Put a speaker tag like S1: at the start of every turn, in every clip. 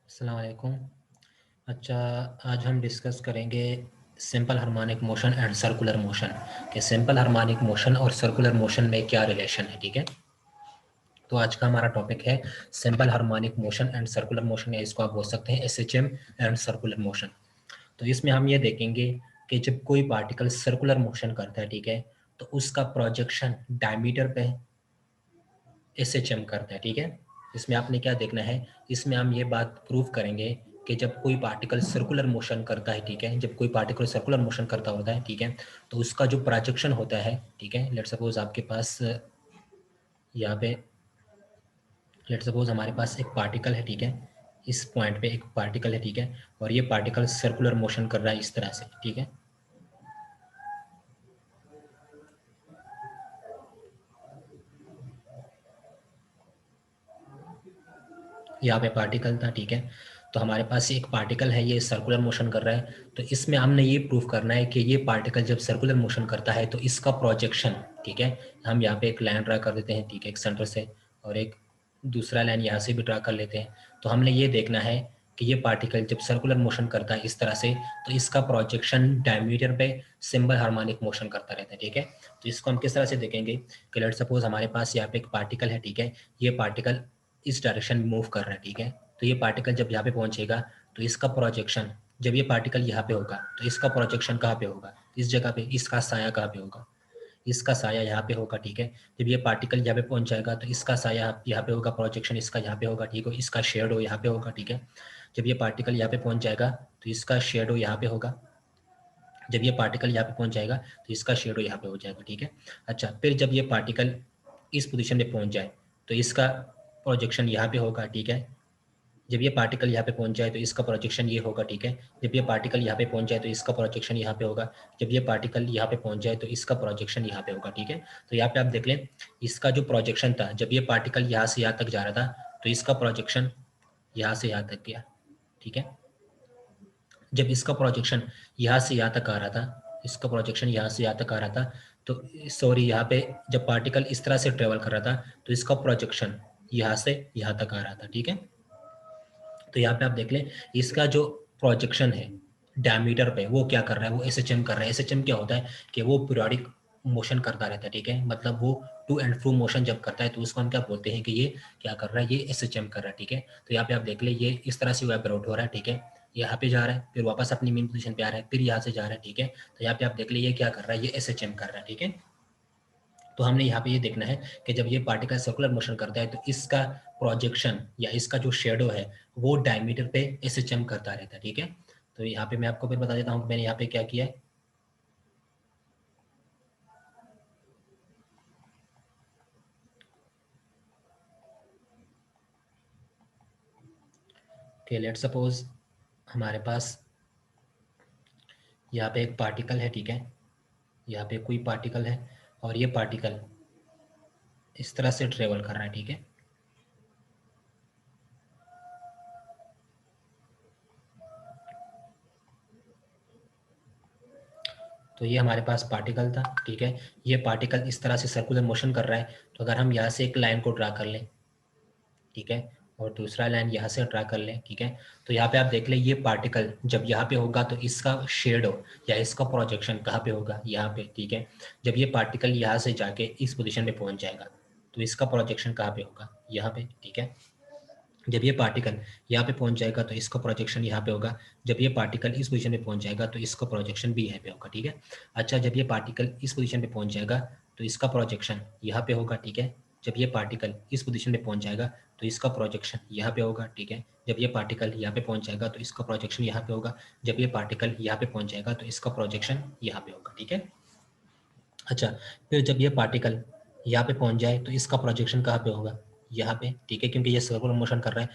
S1: अस्सलाम वालेकुम। अच्छा, आज हम डिस्कस करेंगे simple harmonic motion and circular motion कि सिंपल हार्मोनिक मोशन और सर्कुलर मोशन में क्या रिलेशन है। ठीक है, तो आज का हमारा टॉपिक है simple harmonic motion and circular motion, या इसको आप बोल सकते हैं एसएचएम एंड सर्कुलर मोशन। तो इसमें हम ये देखेंगे कि जब कोई पार्टिकल सर्कुलर मोशन करता है, ठीक है, तो उसका प्रोजेक्शन डायमीटर पे एसएचएम करता है। ठीक है, इसमें आपने क्या देखना है, इसमें हम ये बात प्रूव करेंगे कि जब कोई पार्टिकल सर्कुलर मोशन करता है, ठीक है, जब कोई पार्टिकल सर्कुलर मोशन करता होता है, ठीक है, तो उसका जो प्रोजेक्शन होता है, ठीक है, लेट सपोज आपके पास यहाँ पे, लेट सपोज हमारे पास एक पार्टिकल है, ठीक है, इस पॉइंट पे एक पार्टिकल है, ठीक है, और ये पार्टिकल सर्कुलर मोशन कर रहा है इस तरह से। ठीक है, यहाँ पे पार्टिकल था, ठीक है, तो हमारे पास एक पार्टिकल है, ये सर्कुलर मोशन कर रहा है। तो इसमें हमने ये प्रूफ करना है कि ये पार्टिकल जब सर्कुलर मोशन करता है तो इसका प्रोजेक्शन, ठीक है, हम यहाँ पे एक लाइन ड्रा कर देते हैं, ठीक है, एक सेंटर से, और एक दूसरा लाइन यहाँ से भी ड्रा कर लेते हैं। तो हमने ये देखना है कि ये पार्टिकल जब सर्कुलर मोशन करता है इस तरह से, तो इसका प्रोजेक्शन डायमीटर पे सिंपल हार्मोनिक मोशन करता रहता है। ठीक है, तो इसको हम किस तरह से देखेंगे कि लेट सपोज हमारे पास यहाँ पे एक पार्टिकल है, ठीक है, ये पार्टिकल इस डायरेक्शन में मूव कर रहा है। ठीक है, तो ये पार्टिकल जब यहाँ पे पहुंचेगा तो इसका प्रोजेक्शन, जब ये पार्टिकल यहाँ पे होगा तो इसका प्रोजेक्शन कहाँ पे होगा, इस जगह पे, इसका साया कहाँ पे होगा, इसका साया यहाँ पे होगा। ठीक है, जब ये पार्टिकल यहाँ पे पहुंच जाएगा तो इसका साया यहाँ पे होगा, प्रोजेक्शन इसका यहाँ पे होगा, ठीक है, इसका शेडो यहाँ पे होगा। ठीक है, जब ये पार्टिकल यहाँ पे पहुंच जाएगा तो इसका शेडो यहाँ पे होगा, जब ये पार्टिकल यहाँ पे पहुंच जाएगा तो इसका शेडो यहाँ पे हो जाएगा। ठीक है, अच्छा, फिर जब ये पार्टिकल इस पोजीशन पे पहुंच जाए तो इसका प्रोजेक्शन यहाँ पे होगा। ठीक है, जब ये पार्टिकल यहाँ पे पहुंच जाए तो इसका प्रोजेक्शन ये होगा। ठीक है, जब ये पार्टिकल यहाँ पे पहुंच जाए तो इसका प्रोजेक्शन यहाँ पे होगा, जब ये पार्टिकल यहाँ पे पहुंच जाए तो इसका प्रोजेक्शन यहाँ पे होगा। ठीक है, तो यहाँ पे आप देख लें, इसका जो प्रोजेक्शन था, जब ये पार्टिकल यहाँ से यहाँ तक जा रहा था तो इसका प्रोजेक्शन यहाँ से यहाँ तक गया। ठीक है, जब इसका प्रोजेक्शन यहाँ से यहाँ तक आ रहा था, इसका प्रोजेक्शन यहाँ से यहाँ तक आ रहा था, तो सॉरी, यहाँ पे जब पार्टिकल इस तरह से ट्रेवल कर रहा था तो इसका प्रोजेक्शन यहाँ से यहाँ तक आ रहा था। ठीक है, तो यहाँ पे आप देख लें, इसका जो प्रोजेक्शन है डायमीटर पे वो क्या कर रहा है, वो एसएचएम कर रहा है। एसएचएम क्या होता है कि वो पीरियोडिक मोशन करता रहता है। ठीक है, मतलब वो टू एंड फ्रो मोशन जब करता है तो उसको हम क्या बोलते हैं कि ये क्या कर रहा है, ये एसएचएम कर रहा है। ठीक है, तो यहाँ पे आप देख ले, ये इस तरह से इवेपोरेट हो रहा है। ठीक है, यहाँ पे जा रहा है, फिर वापस अपनी मेन पोजीशन पे आ रहा है, फिर यहाँ से जा रहा है। ठीक है, तो यहाँ पे आप देख ले, ये क्या कर रहा है, ये एसएचएम कर रहा है। ठीक है, तो हमने यहाँ पे ये देखना है कि जब ये पार्टिकल सर्कुलर मोशन करता है तो इसका प्रोजेक्शन या इसका जो शेडो है वो डायमीटर पे एसएचएम करता रहता है। ठीक है, तो यहाँ पे मैं आपको फिर बता देता हूँ कि मैंने यहाँ पे क्या किया है। कि लेट सपोज हमारे पास यहाँ पे एक पार्टिकल है, ठीक है, यहाँ पे कोई पार्टिकल है और ये पार्टिकल इस तरह से ट्रेवल कर रहा है। ठीक है, तो ये हमारे पास पार्टिकल था। ठीक है, ये पार्टिकल इस तरह से सर्कुलर मोशन कर रहा है, तो अगर हम यहाँ से एक लाइन को ड्रा कर लें, ठीक है, और दूसरा लाइन यहाँ से ड्रा कर लें, ठीक है, तो यहाँ पे आप देख लें, ये पार्टिकल जब यहाँ पे होगा तो इसका शेडो या इसका प्रोजेक्शन कहाँ पे होगा, यहाँ पे। ठीक है, जब ये पार्टिकल यहाँ से जाके इस पोजीशन पे पहुंच जाएगा तो इसका प्रोजेक्शन कहाँ पे होगा, यहाँ पे। ठीक है, जब ये पार्टिकल यहाँ पे पहुंच जाएगा तो इसका प्रोजेक्शन यहाँ पे होगा, जब ये पार्टिकल इस पोजीशन पे पहुंच जाएगा तो इसका प्रोजेक्शन भी यहाँ पे होगा। ठीक है, अच्छा, जब ये पार्टिकल इस पोजीशन पे पहुंच जाएगा तो इसका प्रोजेक्शन यहाँ पे होगा। ठीक है, जब ये पार्टिकल इस पोजीशन पे पहुंच जाएगा तो इसका प्रोजेक्शन यहाँ पे होगा। ठीक है, जब ये पार्टिकल यहाँ पे पहुंच जाएगा तो इसका प्रोजेक्शन यहाँ पे होगा, जब ये पार्टिकल यहाँ पे पहुंच जाएगा तो इसका प्रोजेक्शन यहाँ पे होगा। ठीक है, अच्छा, फिर जब ये पार्टिकल यहाँ पे पहुंच जाए तो इसका प्रोजेक्शन कहाँ पे होगा, यहाँ पे। ठीक है, क्योंकि ये सर्कुलर मोशन कर रहा है,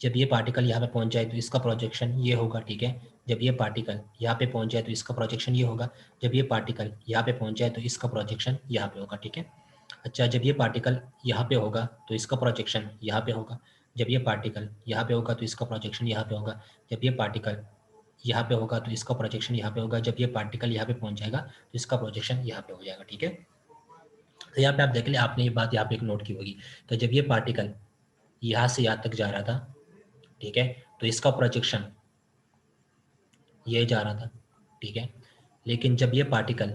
S1: जब ये पार्टिकल यहाँ पे पहुंच जाए तो इसका प्रोजेक्शन ये होगा। ठीक है, जब ये पार्टिकल यहाँ पे पहुंच जाए तो इसका प्रोजेक्शन ये होगा, जब ये पार्टिकल यहाँ पे पहुंच जाए तो इसका प्रोजेक्शन यहाँ पे होगा। ठीक है, अच्छा, जब ये पार्टिकल यहाँ पे होगा तो इसका प्रोजेक्शन यहाँ पे होगा, जब ये पार्टिकल यहाँ पे होगा तो इसका प्रोजेक्शन यहाँ पे होगा, जब ये पार्टिकल यहाँ पे होगा तो इसका प्रोजेक्शन यहाँ पे होगा, जब ये पार्टिकल यहाँ पे पहुंच जाएगा तो इसका प्रोजेक्शन यहाँ पे हो जाएगा। ठीक है, तो यहाँ पे आप देख ले, आपने ये बात यहाँ पे एक नोट की होगी, तो जब ये पार्टिकल यहाँ से यहाँ तक जा रहा था, ठीक है, तो इसका प्रोजेक्शन ये जा रहा था, ठीक है। लेकिन जब ये पार्टिकल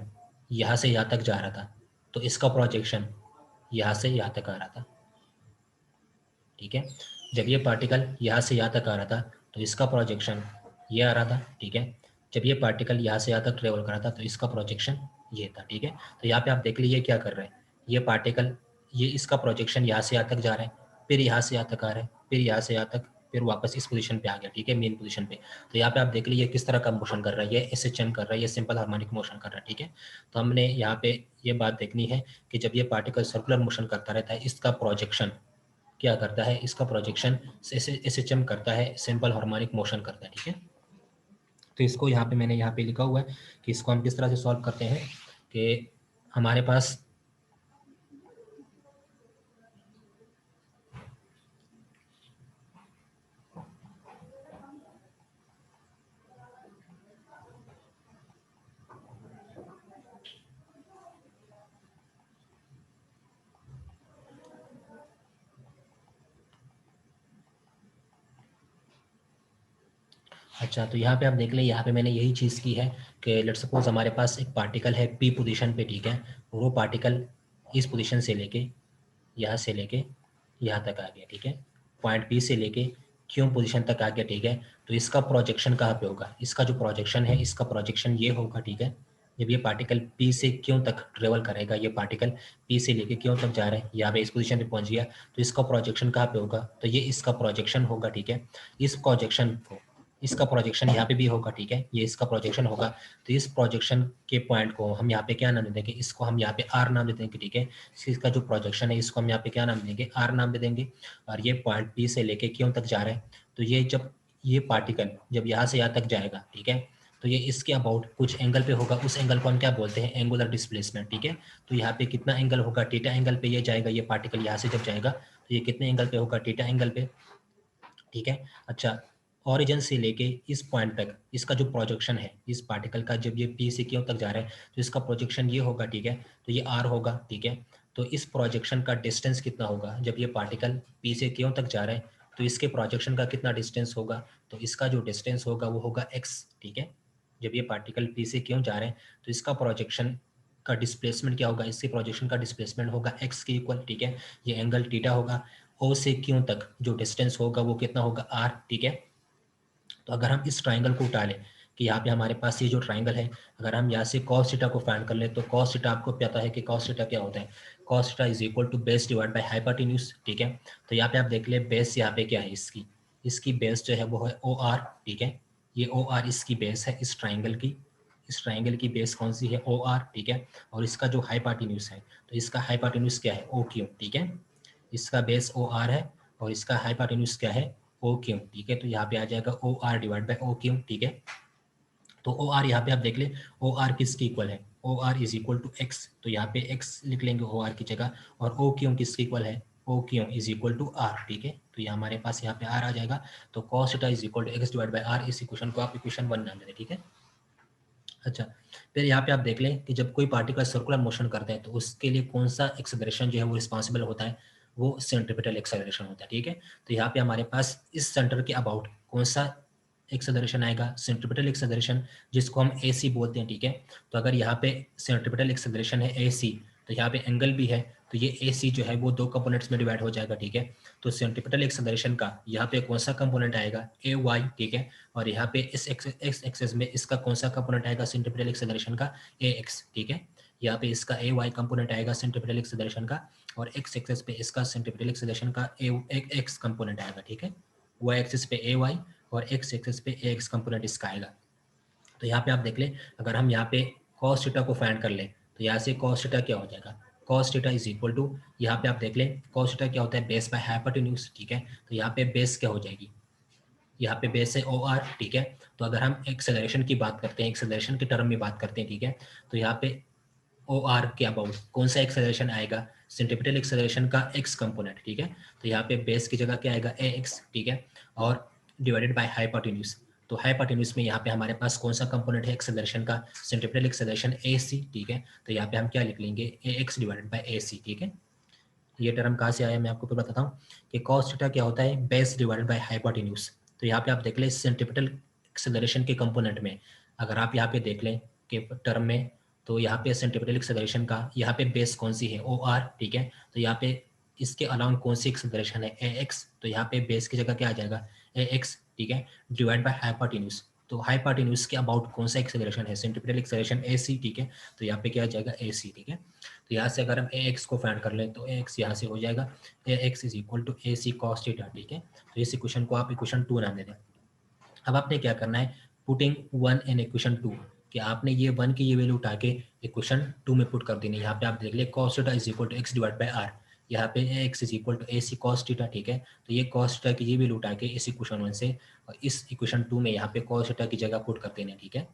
S1: यहाँ से यहाँ तक जा रहा था तो इसका प्रोजेक्शन यहाँ से यहाँ तक आ रहा था, ठीक है। जब ये पार्टिकल यहाँ से यहाँ तक आ रहा था तो इसका प्रोजेक्शन ये आ रहा था, ठीक है। जब ये पार्टिकल यहाँ से यहाँ तक ट्रेवल कर रहा था तो इसका प्रोजेक्शन ये था, ठीक है। तो यहाँ पे आप देख लीजिए क्या कर रहे हैं, ये पार्टिकल ये इसका प्रोजेक्शन यहाँ से यहाँ तक जा रहा है, फिर यहाँ से यहाँ तक आ रहा है, फिर यहाँ से यहाँ तक, फिर वापस इस पोजीशन पे आ गया, ठीक है, मेन पोजीशन पे। तो यहाँ पे आप देख लीजिए किस तरह का मोशन कर रहा है, ये SHM कर रहा है, ये सिंपल हार्मोनिक मोशन कर रहा है, ठीक है। तो हमने यहाँ पे ये बात देखनी है कि जब ये पार्टिकल सर्कुलर मोशन करता रहता है इसका प्रोजेक्शन क्या करता है, इसका प्रोजेक्शन SHM करता है, सिंपल हार्मोनिक मोशन करता है, ठीक है। तो इसको यहाँ पे मैंने यहाँ पे लिखा हुआ है कि इसको हम किस तरह से सॉल्व करते हैं कि हमारे पास अच्छा, तो यहाँ पे आप देख लें, यहाँ पे मैंने यही चीज़ की है कि लेट्स सपोज हमारे पास एक पार्टिकल है P पोजीशन पे, ठीक है। और वो पार्टिकल इस पोजीशन से लेके यहाँ से लेके यहाँ तक आ गया, ठीक है। पॉइंट P से लेके Q पोजीशन तक आ गया, ठीक है। तो इसका प्रोजेक्शन कहाँ पे होगा, इसका जो प्रोजेक्शन है इसका प्रोजेक्शन ये होगा, ठीक है। जब ये पार्टिकल P से Q तक ट्रेवल करेगा, ये पार्टिकल P से लेके Q तक जा रहा है, यहाँ पे इस पोजीशन पे पहुंच गया, तो इसका प्रोजेक्शन कहाँ पे होगा, तो ये इसका प्रोजेक्शन होगा, ठीक है। इस प्रोजेक्शन को, इसका प्रोजेक्शन यहाँ पे भी होगा, ठीक है, ये इसका प्रोजेक्शन होगा। तो इस प्रोजेक्शन के पॉइंट को हम यहाँ पे क्या नाम दे देंगे, इसको हम यहाँ पे R नाम दे देंगे, ठीक है। इसका जो प्रोजेक्शन है इसको हम यहाँ पे क्या नाम देंगे, R नाम दे देंगे। और ये पॉइंट P से लेके Q तक जा रहा है, तो ये जब ये पार्टिकल जब यहाँ से यहाँ तक जाएगा, ठीक है, तो ये इसके अबाउट कुछ एंगल पे होगा, उस एंगल को हम क्या बोलते हैं, एंगुलर डिस्प्लेसमेंट, ठीक है। तो यहाँ पे कितना एंगल होगा, थीटा एंगल पे ये जाएगा, ये पार्टिकल यहाँ से जब जाएगा तो ये कितने एंगल पे होगा, थीटा एंगल पे, ठीक है। अच्छा, ओरिजिन से लेके इस पॉइंट तक इसका जो प्रोजेक्शन है इस पार्टिकल का, जब ये P से Q तक जा रहा है तो इसका प्रोजेक्शन ये होगा, ठीक है। तो ये R होगा, ठीक है। तो इस प्रोजेक्शन का डिस्टेंस कितना होगा, जब ये पार्टिकल P से Q तक जा रहा है तो इसके प्रोजेक्शन का कितना डिस्टेंस होगा, तो इसका जो डिस्टेंस होगा वो होगा x, ठीक है। जब ये पार्टिकल P से Q जा रहे हैं तो इसका प्रोजेक्शन का डिस्प्लेसमेंट क्या होगा, इसके प्रोजेक्शन का डिस्प्लेसमेंट होगा x के इक्वल, ठीक है। ये एंगल थीटा होगा। O से Q तक जो डिस्टेंस होगा वो कितना होगा, r, ठीक है। तो अगर हम इस ट्राइंगल को उठा लें कि यहाँ पे हमारे पास ये जो ट्राइंगल है, अगर हम यहाँ से कॉस थीटा को फाइंड कर लें तो कॉस थीटा आपको पता है कि कॉस थीटा क्या होता है, cos theta is equal to base divide by hypotenuse, ठीक है। तो यहाँ पे आप देख ले बेस यहाँ पे क्या है, इसकी इसकी बेस जो है वो है OR, ठीक है। ये OR इसकी बेस है इस ट्राइंगल की, इस ट्राइंगल की बेस कौन सी है, OR, ठीक है। और इसका जो हाइपोटेन्यूज है तो इसका हाइपोटेन्यूज क्या है, OQ, ठीक है। इसका बेस OR है और इसका हाइपोटेन्यूज क्या है, OQ, ठीक है। तो यहाँ पे आ जाएगा OR डिवाइड बाय OQ, ठीक है। तो OR यहाँ पे आप देख ले, OR किसकी इक्वल है, OR is equal to x, तो यहाँ पे x लिख लेंगे OR की जगह, और OQ किसकी इक्वल है, OQ is equal to R, ठीक है। तो ये हमारे पास यहाँ पे R आ जाएगा। तो cos theta is equal to x divide by R, इस इक्वेशन को आप इक्वेशन 1 नाम दें, ठीक है। अच्छा, फिर यहाँ पे आप देख लें कि जब कोई पार्टिकल सर्कुलर मोशन करता है तो उसके लिए कौन सा एक्सेलरेशन जो है वो रिस्पॉन्सिबल होता है, वो सेंट्रीपिटल एक्सेलरेशन होता है, ठीक है। तो यहाँ पे हमारे पास इस सेंटर के अबाउट कौन सा एक्सेलरेशन आएगा, सेंट्रीपिटल एक्सेलरेशन, जिसको हम AC बोलते हैं, ठीक है। तो अगर यहाँ पे सेंट्रीपिटल एक्सेलरेशन है AC, तो यहाँ पे एंगल भी है, तो ये AC जो है वो दो कंपोनेंट्स में डिवाइड हो जाएगा, ठीक है। तो सेंट्रीपिटल एक्सेलरेशन का यहाँ पे कौन सा कंपोनेंट आएगा, AY, ठीक है। और यहाँ पे इस एक्स एक्सेस में इसका कौन सा कंपोनेंट आएगा सेंट्रीपिटल एक्सेलरेशन का, AX, ठीक है। यहाँ पे इसका AY कंपोनेंट आएगा सेंट्रीपिटल एक्सेलरेशन का, और एक्स एक्सेस पे इसका सेंट्रीपिटल एक्सेलरेशन का एक्स कंपोनेंट आएगा, ठीक है। Y एक्सिस पे AY और एक्स एक्सिस पे AX कंपोनेंट इसका आएगा। तो यहाँ पे आप देख ले, अगर हम यहाँ पे cos थीटा को फाइंड कर ले तो यहाँ से cos थीटा क्या हो जाएगा, cos theta is equal to, यहाँ पे आप देख ले cos थीटा क्या होता है, बेस बाय हाइपोटेन्यूज, ठीक है। तो यहाँ पे बेस क्या हो जाएगी, यहाँ पे बेस है OR, ठीक है। तो अगर हम एक्सेलरेशन की बात करते हैं, एक्सेलरेशन के टर्म में बात करते हैं, ठीक है, तो यहाँ पे OR के अबाउट कौन सा एक्सेलरेशन आएगा, सेंट्रीपिटल एक्सेलरेशन का x कंपोनेंट, ठीक है। तो यहाँ पे बेस की जगह क्या आएगा, AX, ठीक है। और डिवाइडेड बाय हाइपोटेन्यूज, तो हाइपोटेन्यूज में यहाँ पे हमारे पास कौन सा कंपोनेंट है एक्सेलरेशन का, सेंट्रीपिटल एक्सेलरेशन AC, ठीक है। तो यहाँ पे हम क्या लिख लेंगे, AX डिवाइडेड बाय AC, ठीक है। ये टर्म कहाँ से आया मैं आपको फिर बताता हूँ कि cos थीटा क्या होता है, बेस डिवाइडेड बाय हाइपोटेन्यूज, तो यहाँ पे आप देख लें सेंट्रीपिटल एक्सेलरेशन के कंपोनेंट में अगर आप यहाँ पे देख लें कि टर्म में, तो यहाँ पे सेंट्रीपिटल एक्सेलरेशन का यहाँ पे बेस कौन सी है, ओ आर, ठीक है। तो यहाँ पे इसके अलाउंग कौन सी एक्सेलरेशन है, ए एक्स, तो यहाँ पे बेस की जगह क्या आ जाएगा, ए एक्स, ठीक है, डिवाइड बाय हाइपोटेन्यूज। तो हाइपोटेन्यूज के अबाउट कौन सा एक्सेलरेशन है, सेंट्रीपिटल एक्सेलरेशन ए सी, ठीक है। तो यहाँ पे क्या आ जाएगा, ए सी, ठीक है। तो यहाँ से अगर हम ए एक्स को फाइंड कर लें तो ए एक्स यहाँ से हो जाएगा a x is equal to A C cos theta, ठीक है। तो इस इक्वेशन को आप इक्वेशन 2 नाम दे दें। अब आपने क्या करना है, पुटिंग 1 इन इक्वेशन 2, कि आपने ये 1 की ये वैल्यू उठा के इक्वेशन 2 में पुट कर देनी है। यहाँ पे आप देख ले cos theta is equal to X divide by R, यहाँ पे x is equal to A C cos theta, ठीक है। तो ये cos थीटा की ये वैल्यू उठा के इस इक्वेशन 1 से और इस इक्वेशन 2 में यहाँ पे cos थीटा की जगह पुट कर देना है, ठीक है।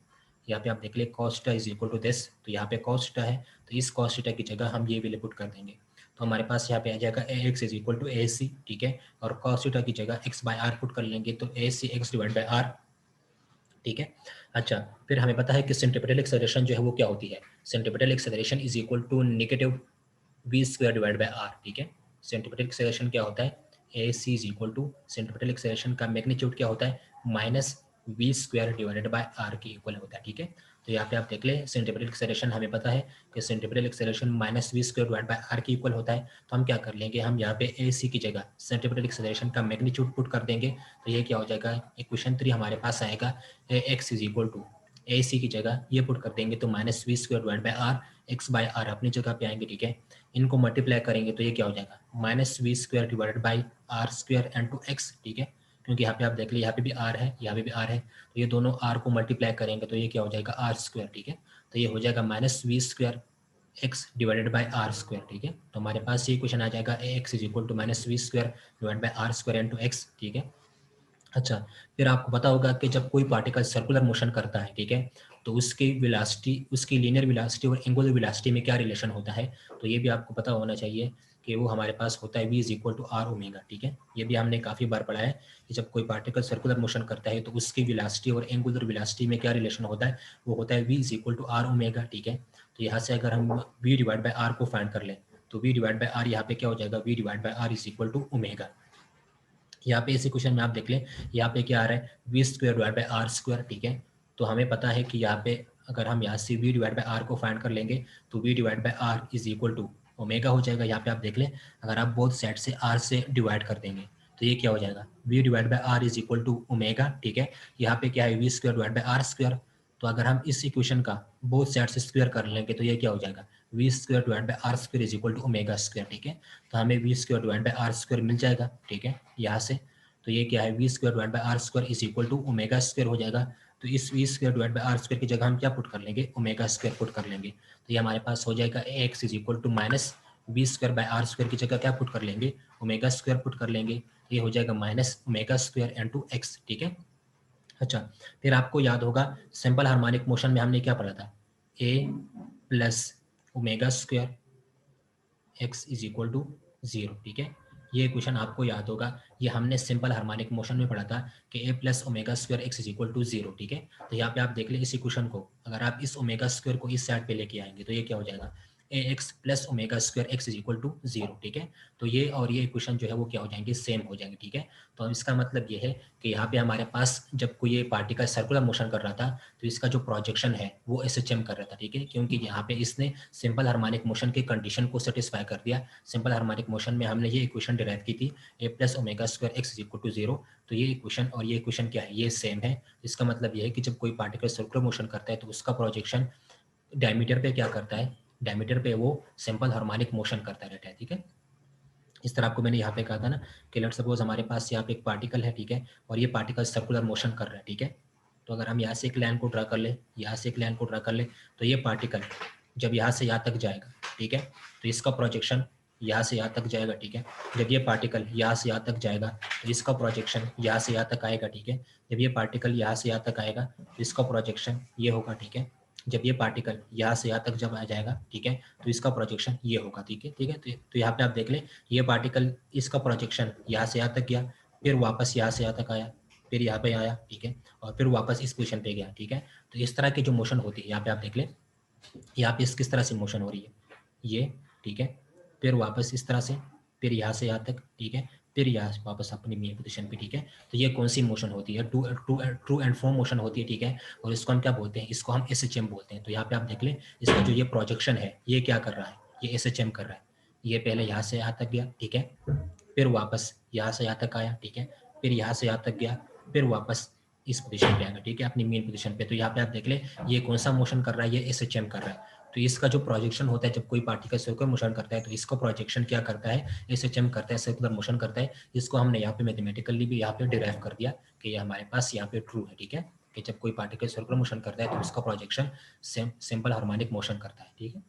S1: यहाँ पे आप देख ले cos theta is equal to this, तो यहाँ पे cos थीटा है, तो इस cos थीटा की जगह हम ये वैल्यू पुट कर देंगे। तो हमारे पास यहाँ पे आ जाएगा a x is equal to ए सी, ठीक है। और cos थीटा की जगह x बाय आर पुट कर लेंगे, तो ए सी एक्स डिवाइड बाय आर, ठीक है। अच्छा, फिर हमें पता है कि सेंट्रीपिटल एक्सेलरेशन जो है वो क्या होती है, centripetal acceleration is equal to negative v square divide by r, ठीक है। सेंट्रीपिटल एक्सेलरेशन क्या होता है, a c is equal to centripetal acceleration का मैग्नीट्यूड क्या होता है, minus we square divided by are के इक्वल होता है, ठीक है। तो यहाँ पे आप देख ले सेंट्रीपिटल एक्सेलरेशन हमें पता है कि centripetal acceleration minus we square divide by are के इक्वल होता है। तो हम क्या कर लेंगे, हम यहाँ पे ए सी की जगह सेंट्रीपिटल एक्सेलरेशन का मैग्नीट्यूड पुट कर देंगे। तो ये क्या हो जाएगा, इक्वेशन 3 हमारे पास आएगा A x is equal to A C की जगह ये पुट कर देंगे तो minus we square divide by R, X by R अपनी जगह पे आएंगे, ठीक है। इनको मल्टीप्लाई करेंगे तो ये क्या हो जाएगा, minus we square divided by are square and to x, ठीक है। क्योंकि यहाँ पे आप देख लीजिए यहाँ पे भी आर है, यहाँ पे भी आर है, तो ये दोनों आर को मल्टीप्लाई करेंगे तो ये क्या हो जाएगा, आर स्क्वायर, ठीक है। तो ये हो जाएगा minus we square x divided by are square, ठीक है। तो हमारे पास ये क्वेश्चन आ जाएगा a x is equal to minus we square divide by are square and to x, ठीक है। अच्छा, फिर आपको पता होगा कि जब कोई पार्टिकल सर्कुलर मोशन करता है, ठीक है, तो उसकी वेलोसिटी, उसकी लीनियर वेलोसिटी और एंगुलर वेलोसिटी में क्या रिलेशन होता है, तो ये भी आपको पता होना चाहिए कि वो हमारे पास होता है v is equal to R omega, ठीक है। ये भी हमने काफ़ी बार पढ़ा है कि जब कोई पार्टिकल सर्कुलर मोशन करता है तो उसकी वेलोसिटी और एंगुलर वेलोसिटी में क्या रिलेशन होता है, वो होता है v is equal to R omega, ठीक है। तो यहाँ से अगर हम v डिवाइड बाई आर को फाइंड कर लें तो v डिवाइड बाई आर यहाँ पे क्या हो जाएगा, v divide by R is equal to omega. यहाँ पे इसी क्वेश्चन में आप देख लें, यहाँ पे क्या आ रहा है, we square divide by are square, ठीक है। तो हमें पता है कि यहाँ पे अगर हम यहाँ से वी डिवाइड बाई आर को फाइंड कर लेंगे तो V divide by R is equal to omega हो जाएगा। यहाँ पे आप देख लें, अगर आप बोथ साइड से आर से डिवाइड कर देंगे तो ये क्या हो जाएगा, V divide by R is equal to omega, ठीक है। यहाँ पे क्या है, we square divide by are square, तो अगर हम इस इक्वेशन का बोथ साइड से स्क्वायर कर लेंगे तो ये क्या हो जाएगा, v square divide by are square is equal to omega square, ठीक है। तो हमें v square divide by are square मिल जाएगा, ठीक है, यहाँ से। तो ये क्या है, we square divide by are square is equal to omega square हो जाएगा। तो इस v square divide by are square की जगह हम क्या पुट कर लेंगे, ओमेगा स्क्वायर पुट कर लेंगे। तो ये हमारे पास हो जाएगा a x is equal to minus we square by are square की जगह क्या पुट कर लेंगे, ओमेगा स्क्वायर पुट कर लेंगे। ये हो जाएगा minus omega square into x, ठीक है। अच्छा, फिर आपको याद होगा सिंपल हार्मोनिक मोशन में हमने क्या पढ़ा था, a plus omega square x is equal to zero, ठीक है। ये क्वेश्चन आपको याद होगा, ये हमने सिंपल हार्मोनिक मोशन में पढ़ा था कि a plus omega square x is equal to zero, ठीक है। तो यहाँ पे आप देख ले इसी क्वेश्चन को, अगर आप इस ओमेगा स्क्वायर को इस साइड पे लेके आएंगे तो ये क्या हो जाएगा, a x plus omega square x is equal to zero, ठीक है। तो ये और ये इक्वेशन जो है वो क्या हो जाएंगे, सेम हो जाएंगे, ठीक है। तो अब इसका मतलब ये है कि यहाँ पे हमारे पास जब कोई ये पार्टिकल सर्कुलर मोशन कर रहा था तो इसका जो प्रोजेक्शन है वो एसएचएम कर रहा था, ठीक है, क्योंकि यहाँ पे इसने सिंपल हार्मोनिक मोशन के कंडीशन को सेटिस्फाई कर दिया। सिंपल हार्मोनिक मोशन में हमने ये इक्वेशन डिराइव की थी, a plus omega square x is equal to zero. तो ये इक्वेशन और ये इक्वेशन क्या है, ये सेम है। इसका मतलब ये है कि जब कोई पार्टिकल सर्कुलर मोशन करता है तो उसका प्रोजेक्शन डायमीटर पे क्या करता है, डायमीटर पे वो सिंपल हार्मोनिक मोशन करता रहता है, ठीक है। इस तरह आपको मैंने यहाँ पे कहा था ना कि लेट्स सपोज हमारे पास यहाँ पे एक पार्टिकल है, ठीक है, और ये पार्टिकल सर्कुलर मोशन कर रहा है, ठीक है। तो अगर हम यहाँ से एक लाइन को ड्रा कर ले, यहाँ से एक लाइन को ड्रा कर ले, तो ये पार्टिकल जब यहाँ से यहाँ तक जाएगा, ठीक है, तो इसका प्रोजेक्शन यहाँ से यहाँ तक जाएगा, ठीक है। जब ये पार्टिकल यहाँ से यहाँ तक जाएगा तो इसका प्रोजेक्शन यहाँ से यहाँ तक आएगा, ठीक है। जब ये पार्टिकल यहाँ से यहाँ तक आएगा तो इसका प्रोजेक्शन ये होगा, ठीक है। जब ये पार्टिकल यहाँ से यहाँ तक जब आ जाएगा, ठीक है, तो इसका प्रोजेक्शन ये होगा, ठीक है, ठीक है। तो यहाँ पे आप देख लें, ये पार्टिकल इसका प्रोजेक्शन यहाँ से यहाँ तक गया, फिर वापस यहाँ से यहाँ तक आया, फिर यहाँ पे आया, ठीक है, और फिर वापस इस पोजीशन पे गया, ठीक है। तो इस तरह की जो मोशन होती है यहाँ पे आप देख लें, यहाँ पे इस किस तरह से मोशन हो रही है, ये, ठीक है, फिर वापस इस तरह से, फिर यहाँ से यहाँ तक, ठीक है, फिर यहाँ से वापस अपनी मेन पोजीशन पे, ठीक है। तो ये कौन सी मोशन होती है? ट्रू एंड फ्रॉम मोशन होती है, ठीक है। और इसको हम क्या बोलते हैं? इसको हम SHM बोलते हैं। तो यहाँ पे आप देख लें, इसका जो ये प्रोजेक्शन है ये क्या कर रहा है? ये SHM कर रहा है। ये पहले यहाँ से यहाँ तक गया, ठीक है, फिर वापस यहाँ से यहाँ तक आया, ठीक है, फिर यहाँ से यहाँ तक गया, फिर वापस इस पोजीशन पे आएगा, ठीक है, अपनी मेन पोजीशन पे। तो यहाँ पे आप देख ले ये कौन सा मोशन कर रहा है? ये SHM कर रहा है। तो इसका जो प्रोजेक्शन होता है जब कोई पार्टिकल सर्कुलर मोशन करता है तो इसका प्रोजेक्शन क्या करता है? SHM करता है, सर्कुलर मोशन करता है। इसको हमने यहाँ पे मैथमेटिकली भी यहाँ पे डिराइव कर दिया कि ये हमारे पास यहाँ पे ट्रू है, ठीक है, कि जब कोई पार्टिकल सर्कुलर मोशन करता है तो उसका प्रोजेक्शन सिंपल हार्मोनिक मोशन करता है, ठीक है।